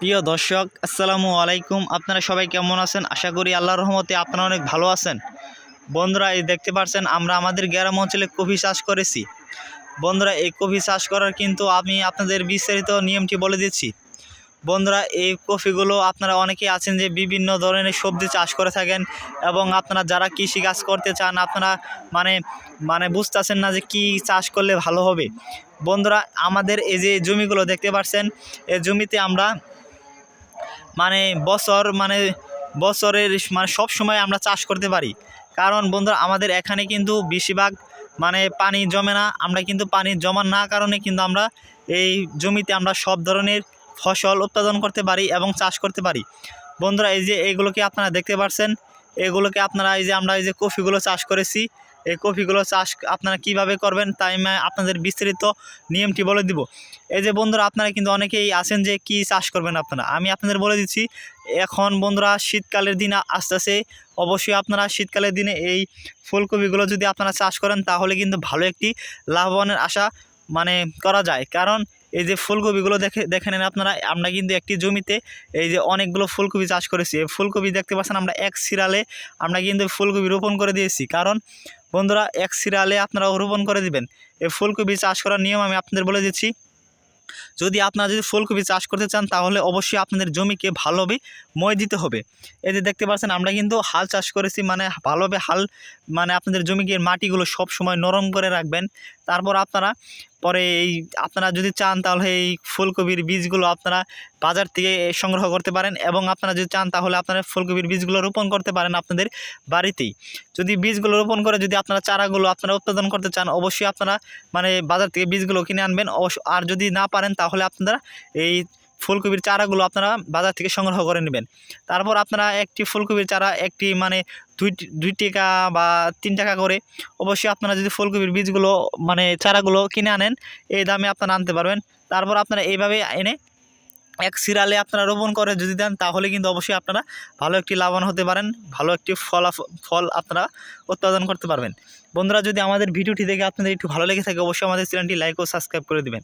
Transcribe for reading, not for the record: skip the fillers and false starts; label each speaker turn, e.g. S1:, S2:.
S1: প্রিয় দর্শক, আসসালামু আলাইকুম। আপনারা সবাই কেমন আছেন? আশা করি আল্লাহর রহমতে আপনারা অনেক ভালো আছেন। বন্ধুরা, এই দেখতে পাচ্ছেন আমরা আমাদের গ্রাম অঞ্চলে কফি চাষ করেছি। বন্ধুরা, এই কফি চাষ করার কিন্তু আমি আপনাদের বিস্তারিত নিয়মটি বলে দিচ্ছি। বন্ধুরা, এই কফিগুলো আপনারা অনেকেই আছেন যে বিভিন্ন ধরনের সবজি চাষ করে থাকেন, এবং আপনারা যারা কৃষিকাজ করতে চান আপনারা মানে মানে বুঝতেছেন না যে কি চাষ করলে ভালো হবে। বন্ধুরা, আমাদের এই যে জমিগুলো দেখতে পাচ্ছেন, এই জমিতে আমরা মানে বছরের সব সময় আমরা চাষ করতে পারি। কারণ বন্ধুরা, আমাদের এখানে কিন্তু বেশিরভাগ পানি জমে না। আমরা কিন্তু পানি জমা না কারণে কিন্তু আমরা এই জমিতে আমরা সব ধরনের ফসল উৎপাদন করতে পারি এবং চাষ করতে পারি। বন্ধুরা, এই যে এইগুলোকে আপনারা দেখতে পাচ্ছেন, এগুলোকে আপনারা আমরা এই যে কফিগুলো চাষ করেছি, এই কফিগুলো চাষ আপনারা কিভাবে করবেন তাই আমি আপনাদের বিস্তারিত নিয়মটি বলে দিব। এই যে বন্ধুরা, আপনারা কিন্তু অনেকেই আছেন যে কি চাষ করবেন আপনারা, আমি আপনাদের বলে দিচ্ছি। এখন বন্ধুরা, শীতকালের দিন আসতেছে। অবশ্যই আপনারা শীতকালের দিনে এই ফুলকপিগুলো যদি আপনারা চাষ করেন তাহলে কিন্তু ভালো একটি লাভবানের আশা করা যায়। কারণ এই যে ফুলকপিগুলো দেখে নেন আপনারা, আমরা কিন্তু একটি জমিতে এই যে অনেকগুলো ফুলকপি চাষ করেছি। এই ফুলকপি দেখতে পাচ্ছেন আমরা এক সিরালে আমরা কিন্তু ফুলকপি রোপণ করে দিয়েছি। কারণ বন্ধুরা, এক সিরালে আপনারা রোপণ করে দিবেন। এই ফুলকপি চাষ করার নিয়ম আমি আপনাদের বলে দিচ্ছি। যদি আপনারা ফুলকপি চাষ করতে চান তাহলে অবশ্যই আপনাদের জমিকে ভালোভাবে মই দিতে হবে। এই যে দেখতে পাচ্ছেন আমরা কিন্তু হাল চাষ করেছি, ভালোভাবে হাল আপনাদের জমিকে মাটিগুলো সব সময় নরম করে রাখবেন। তারপর আপনারা যদি চান তাহলে এই ফুলকপির বীজগুলো আপনারা বাজার থেকে সংগ্রহ করতে পারেন, এবং আপনারা যদি চান তাহলে আপনারা ফুলকপির বীজগুলো রোপণ করতে পারেন আপনাদের বাড়িতেই। যদি বীজগুলো রোপণ করে যদি আপনারা চারাগুলো আপনারা উৎপাদন করতে চান, অবশ্যই আপনারা বাজার থেকে বীজগুলো কিনে আনবেন। আর যদি না পারেন তাহলে আপনারা এই ফুলকপির চারাগুলো আপনারা বাজার থেকে সংগ্রহ করে নেবেন। তারপর আপনারা একটি ফুলকপির চারা একটি দুই টাকা বা 3 টাকা করে, অবশ্যই আপনারা যদি ফুলকপির বীজগুলো চারাগুলো কিনে আনেন, এই দামে আপনারা আনতে পারবেন। তারপর আপনারা এইভাবে এনে এক সিরালে আপনারা রোপণ করে যদি দেন তাহলে কিন্তু অবশ্যই আপনারা ভালো একটি লাভবান হতে পারেন, ভালো একটি ফল আপনারা উৎপাদন করতে পারবেন। বন্ধুরা, যদি আমাদের ভিডিওটি দেখে আপনাদের একটু ভালো লেগে থাকে অবশ্যই আমাদের চ্যানেলটি লাইক ও সাবস্ক্রাইব করে দিবেন।